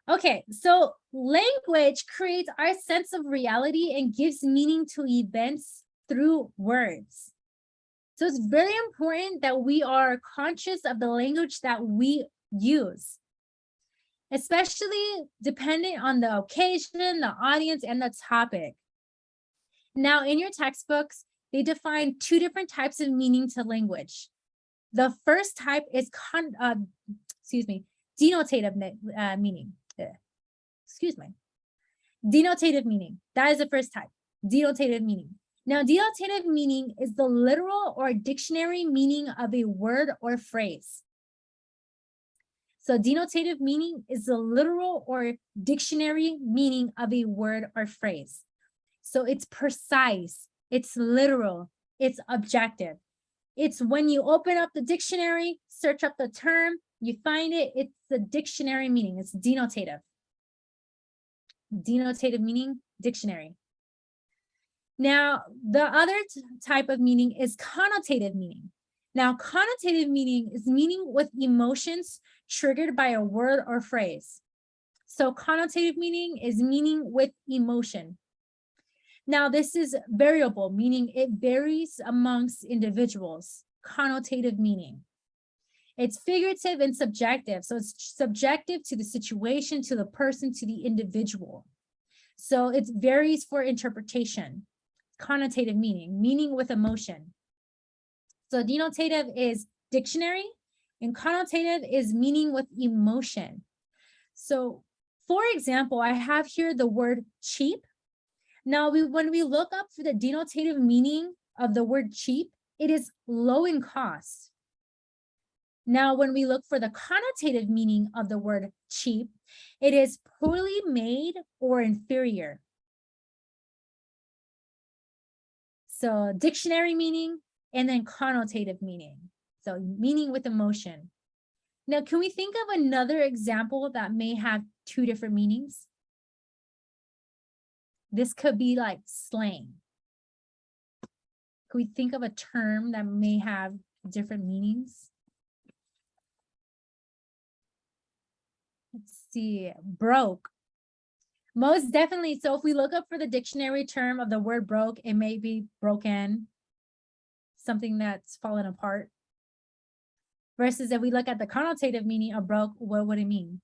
Okay, so language creates our sense of reality and gives meaning to events through words. So it's very important that we are conscious of the language that we use, especially depending on the occasion, the audience, and the topic. Now, in your textbooks, they define 2 different types of meaning to language. The first type is denotative meaning. Denotative meaning. That is the first type, denotative meaning. Now, denotative meaning is the literal or dictionary meaning of a word or phrase. So denotative meaning is the literal or dictionary meaning of a word or phrase. So it's precise, it's literal, it's objective. It's when you open up the dictionary, search up the term, you find it, it's the dictionary meaning, it's denotative. Denotative meaning, dictionary. Now, the other type of meaning is connotative meaning. Now, connotative meaning is meaning with emotions triggered by a word or phrase. So connotative meaning is meaning with emotion. Now, this is variable, meaning it varies amongst individuals. Connotative meaning. It's figurative and subjective. So it's subjective to the situation, to the person, to the individual. So it varies for interpretation. Connotative meaning, meaning with emotion. So denotative is dictionary and connotative is meaning with emotion. So for example, I have here the word cheap. Now, when we look up for the denotative meaning of the word cheap, it is low in cost. Now, when we look for the connotative meaning of the word cheap, it is poorly made or inferior. So dictionary meaning and then connotative meaning. So meaning with emotion. Now, can we think of another example that may have 2 different meanings? This could be like slang. Can we think of a term that may have different meanings? Let's see, broke. Most definitely. So if we look up for the dictionary term of the word broke, it may be broken, something that's fallen apart. Versus if we look at the connotative meaning of broke, what would it mean?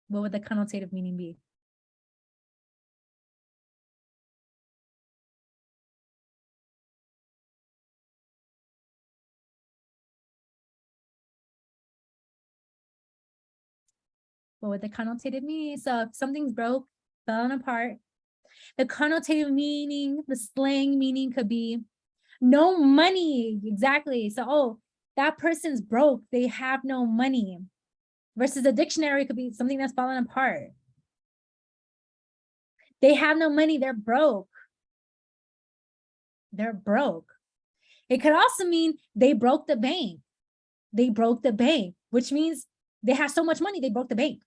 What would the connotative meaning be? What would the connotative meaning? So if something's broke, fallen apart, the connotative meaning, the slang meaning could be no money. Exactly. So, oh, that person's broke. They have no money. Versus the dictionary could be something that's fallen apart. They have no money. They're broke. They're broke. It could also mean they broke the bank. They broke the bank, which means they have so much money, they broke the bank.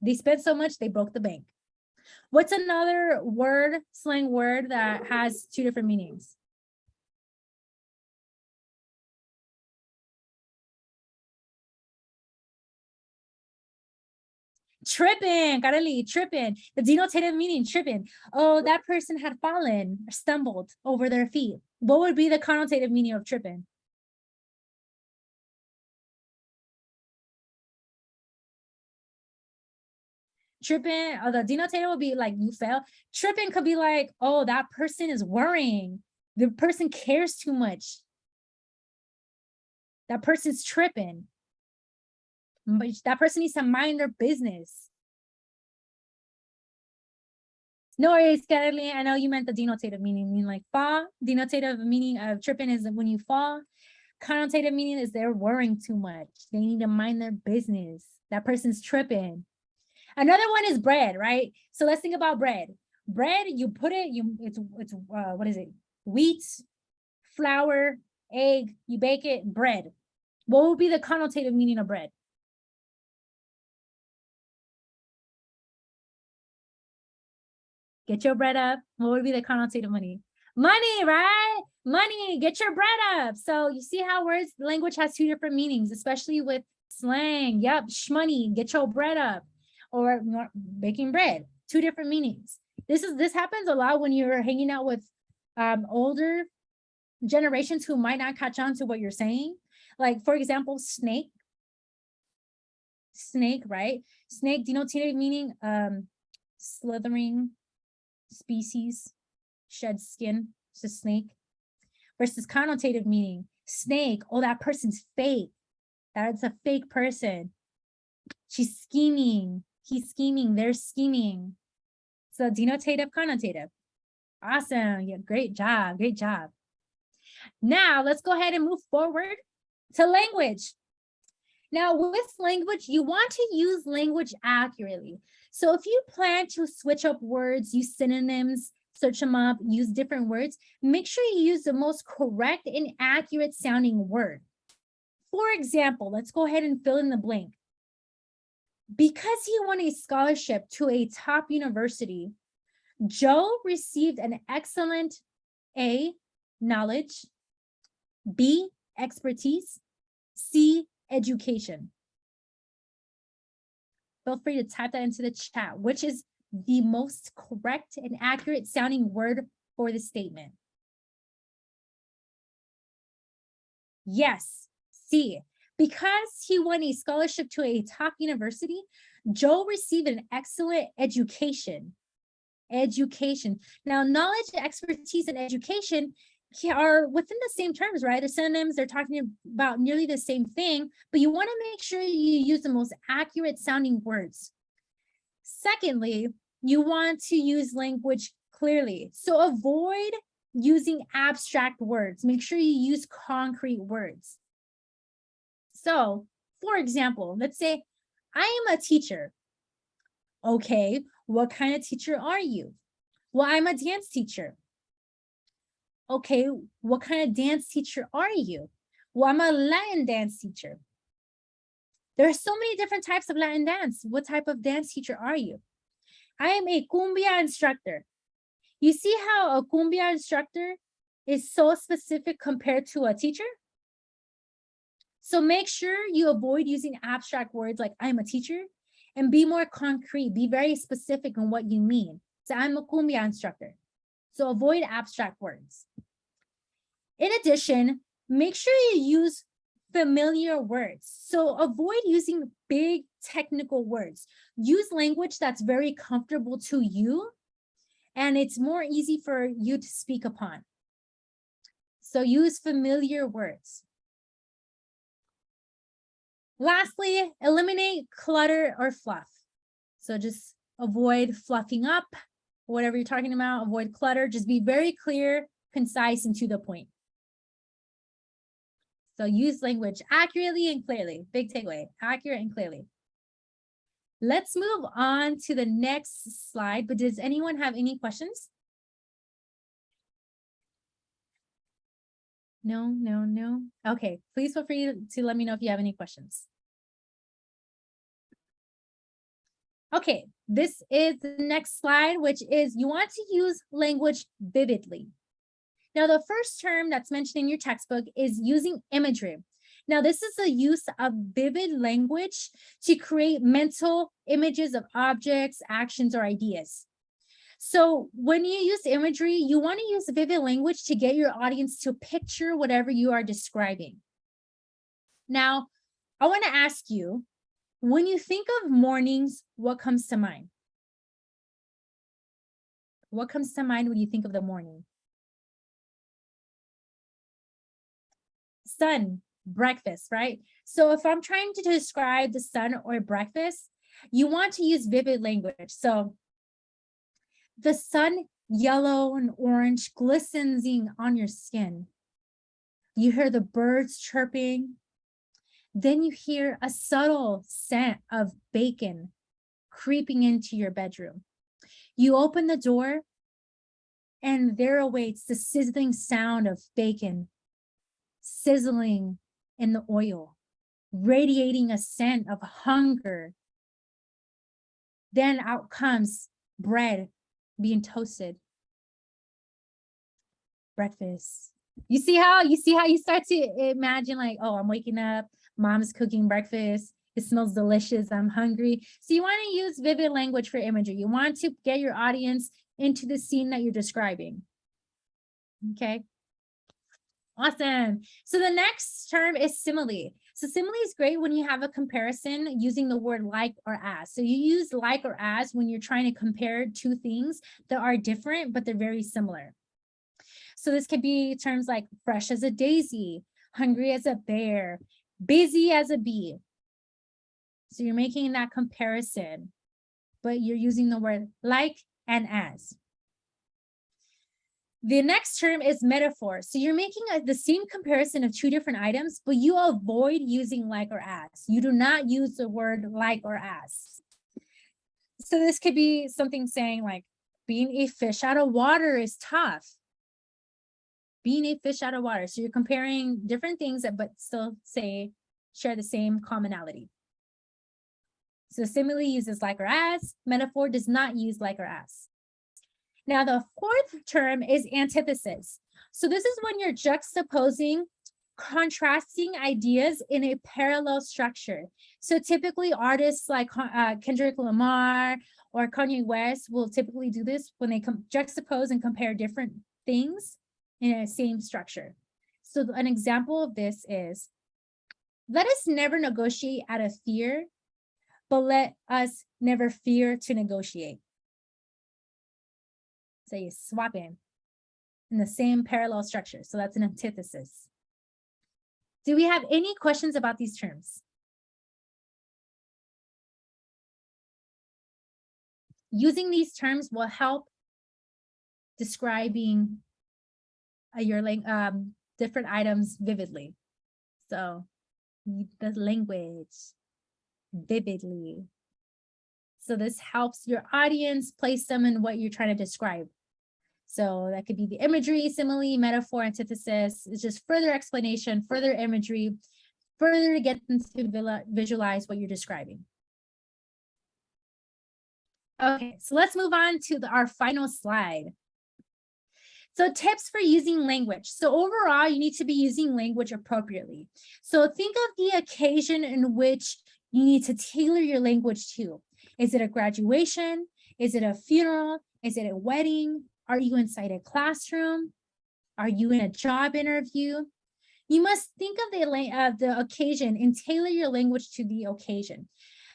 They spent so much, they broke the bank. What's another word, slang word that has two different meanings? Tripping, Kareli, tripping. The denotative meaning, tripping. Oh, that person had fallen or stumbled over their feet. What would be the connotative meaning of tripping? Tripping, or the denotative would be like you fell. Tripping could be like, oh, that person is worrying. The person cares too much. That person's tripping. But that person needs to mind their business. No worries, Kelly. I know you meant the denotative meaning, mean like fall. Denotative meaning of tripping is when you fall. Connotative meaning is they're worrying too much. They need to mind their business. That person's tripping. Another one is bread, right? So let's think about bread. Bread, you put it, it's what is it? Wheat, flour, egg, you bake it, bread. What would be the connotative meaning of bread? Get your bread up. What would be the connotative money? Money, right? Money, get your bread up. So you see how words, language has two different meanings, especially with slang. Yep, shmoney, get your bread up. Or baking bread, two different meanings. This happens a lot when you're hanging out with older generations who might not catch on to what you're saying. Like, for example, snake, right? Snake, denotative meaning, slithering species, shed skin, it's a snake. Versus connotative meaning, snake, oh, that person's fake. That's a fake person. She's scheming. He's scheming. They're scheming. So denotative, connotative. Awesome. Yeah, great job. Great job. Now let's go ahead and move forward to language. Now with language, you want to use language accurately. So if you plan to switch up words, use synonyms, search them up, use different words, make sure you use the most correct and accurate sounding word. For example, let's go ahead and fill in the blank. Because he won a scholarship to a top university, Joe received an excellent A, knowledge, B, expertise, C, education. Feel free to type that into the chat. Which is the most correct and accurate sounding word for the statement? Yes, C. Because he won a scholarship to a top university, Joe received an excellent education. Education. Now, knowledge, expertise, and education are within the same terms, right? They're synonyms, they're talking about nearly the same thing, but you want to make sure you use the most accurate sounding words. Secondly, you want to use language clearly. So avoid using abstract words. Make sure you use concrete words. So, for example, let's say I am a teacher. Okay, what kind of teacher are you? Well, I'm a dance teacher. Okay, what kind of dance teacher are you? Well, I'm a Latin dance teacher. There are so many different types of Latin dance. What type of dance teacher are you? I am a cumbia instructor. You see how a cumbia instructor is so specific compared to a teacher? So make sure you avoid using abstract words like I'm a teacher and be more concrete, be very specific on what you mean. So I'm a cumbia instructor. So avoid abstract words. In addition, make sure you use familiar words. So avoid using big technical words. Use language that's very comfortable to you and it's more easy for you to speak upon. So use familiar words. Lastly, eliminate clutter or fluff. So just avoid fluffing up, whatever you're talking about, avoid clutter, just be very clear, concise, and to the point. So use language accurately and clearly. Big takeaway, accurate and clearly. Let's move on to the next slide, but does anyone have any questions? No. Okay, please feel free to let me know if you have any questions. Okay, this is the next slide, which is you want to use language vividly. Now, the first term that's mentioned in your textbook is using imagery. Now, this is the use of vivid language to create mental images of objects, actions, or ideas. So when you use imagery, you want to use vivid language to get your audience to picture whatever you are describing. Now, I want to ask you, when you think of mornings, what comes to mind? What comes to mind when you think of the morning? Sun, breakfast, right? So if I'm trying to describe the sun or breakfast, you want to use vivid language. So the sun, yellow and orange, glistening on your skin. You hear the birds chirping. Then you hear a subtle scent of bacon creeping into your bedroom. You open the door, and there awaits the sizzling sound of bacon sizzling in the oil, radiating a scent of hunger. Then out comes bread being toasted. Breakfast. You see how you start to imagine, like, oh, I'm waking up, mom's cooking breakfast. It smells delicious. I'm hungry. So you want to use vivid language for imagery. You want to get your audience into the scene that you're describing. Okay. Awesome. So the next term is simile. So simile is great when you have a comparison using the word like or as. So you use like or as when you're trying to compare two things that are different, but they're very similar. So this could be terms like fresh as a daisy, hungry as a bear, busy as a bee. So you're making that comparison, but you're using the word like and as. The next term is metaphor. So you're making the same comparison of two different items, but you avoid using like or as. You do not use the word like or as. So this could be something saying like, being a fish out of water is tough. Being a fish out of water. So you're comparing different things, but still share the same commonality. So simile uses like or as. Metaphor does not use like or as. Now, the fourth term is antithesis. So this is when you're juxtaposing, contrasting ideas in a parallel structure. So typically artists like Kendrick Lamar or Kanye West will typically do this when they juxtapose and compare different things in a same structure. So an example of this is, let us never negotiate out of fear, but let us never fear to negotiate. So you swap in the same parallel structure. So that's an antithesis. Do we have any questions about these terms? Using these terms will help describing your different items vividly. So the language vividly. So this helps your audience place them in what you're trying to describe. So that could be the imagery, simile, metaphor, antithesis. It's just further explanation, further imagery, further to get them to visualize what you're describing. Okay, so let's move on to our final slide. So tips for using language. So overall, you need to be using language appropriately. So think of the occasion in which you need to tailor your language to. Is it a graduation? Is it a funeral? Is it a wedding? Are you inside a classroom? Are you in a job interview? You must think of the occasion and tailor your language to the occasion.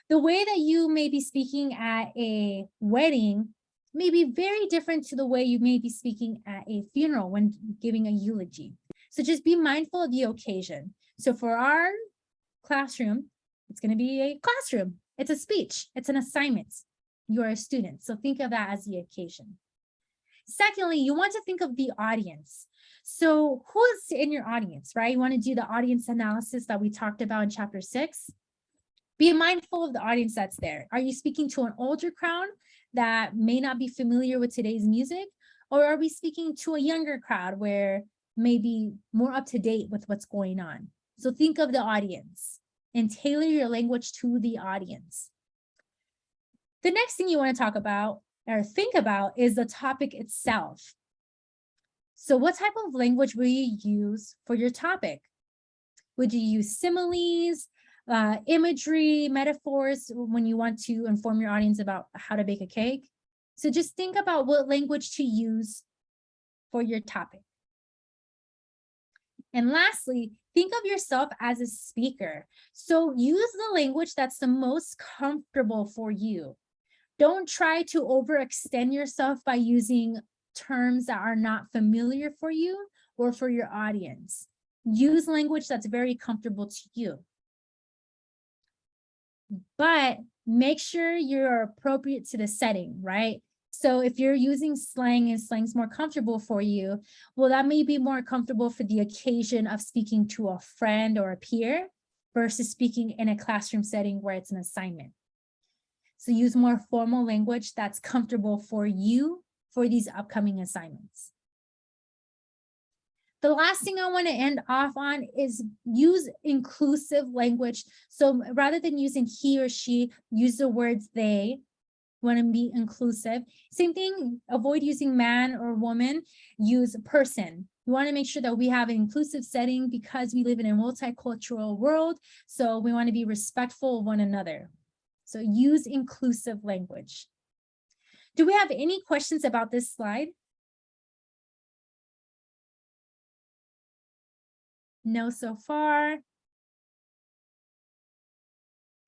The way that you may be speaking at a wedding may be very different to the way you may be speaking at a funeral when giving a eulogy. So just be mindful of the occasion. So for our classroom, it's going to be a classroom. It's a speech. It's an assignment. You are a student. So think of that as the occasion. Secondly, you want to think of the audience. So who is in your audience, right? You want to do the audience analysis that we talked about in chapter 6. Be mindful of the audience that's there. Are you speaking to an older crowd that may not be familiar with today's music? Or are we speaking to a younger crowd where maybe more up to date with what's going on? So think of the audience and tailor your language to the audience. The next thing you want to talk about or think about is the topic itself. So what type of language will you use for your topic? Would you use similes, imagery, metaphors when you want to inform your audience about how to bake a cake? So just think about what language to use for your topic. And lastly, think of yourself as a speaker. So use the language that's the most comfortable for you. Don't try to overextend yourself by using terms that are not familiar for you or for your audience. Use language that's very comfortable to you. But make sure you're appropriate to the setting, right? So if you're using slang and slang's more comfortable for you, well, that may be more comfortable for the occasion of speaking to a friend or a peer versus speaking in a classroom setting where it's an assignment. So use more formal language that's comfortable for you for these upcoming assignments. The last thing I want to end off on is use inclusive language. So rather than using he or she, use the words they. Want to be inclusive. Same thing, avoid using man or woman, use person. We want to make sure that we have an inclusive setting because we live in a multicultural world. So we want to be respectful of one another. So use inclusive language. Do we have any questions about this slide? No, so far.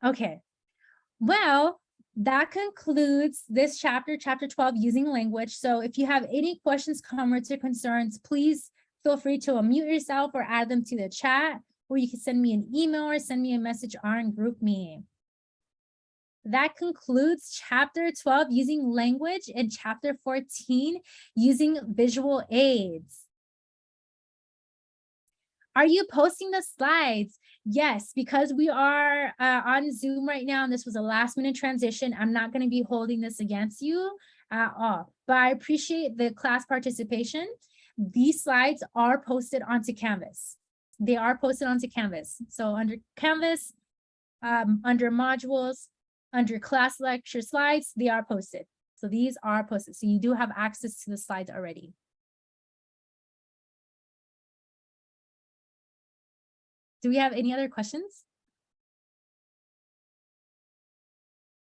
Okay. Well, that concludes this chapter, chapter 12, using language. So if you have any questions, comments, or concerns, please feel free to unmute yourself or add them to the chat, or you can send me an email or send me a message on GroupMe. That concludes chapter 12, using language, and chapter 14, using visual aids. Are you posting the slides? Yes, because we are on Zoom right now, and this was a last-minute transition. I'm not going to be holding this against you at all, but I appreciate the class participation. These slides are posted onto Canvas. They are posted onto Canvas. So under Canvas, under modules, under class lecture slides, they are posted. So these are posted. So you do have access to the slides already. Do we have any other questions?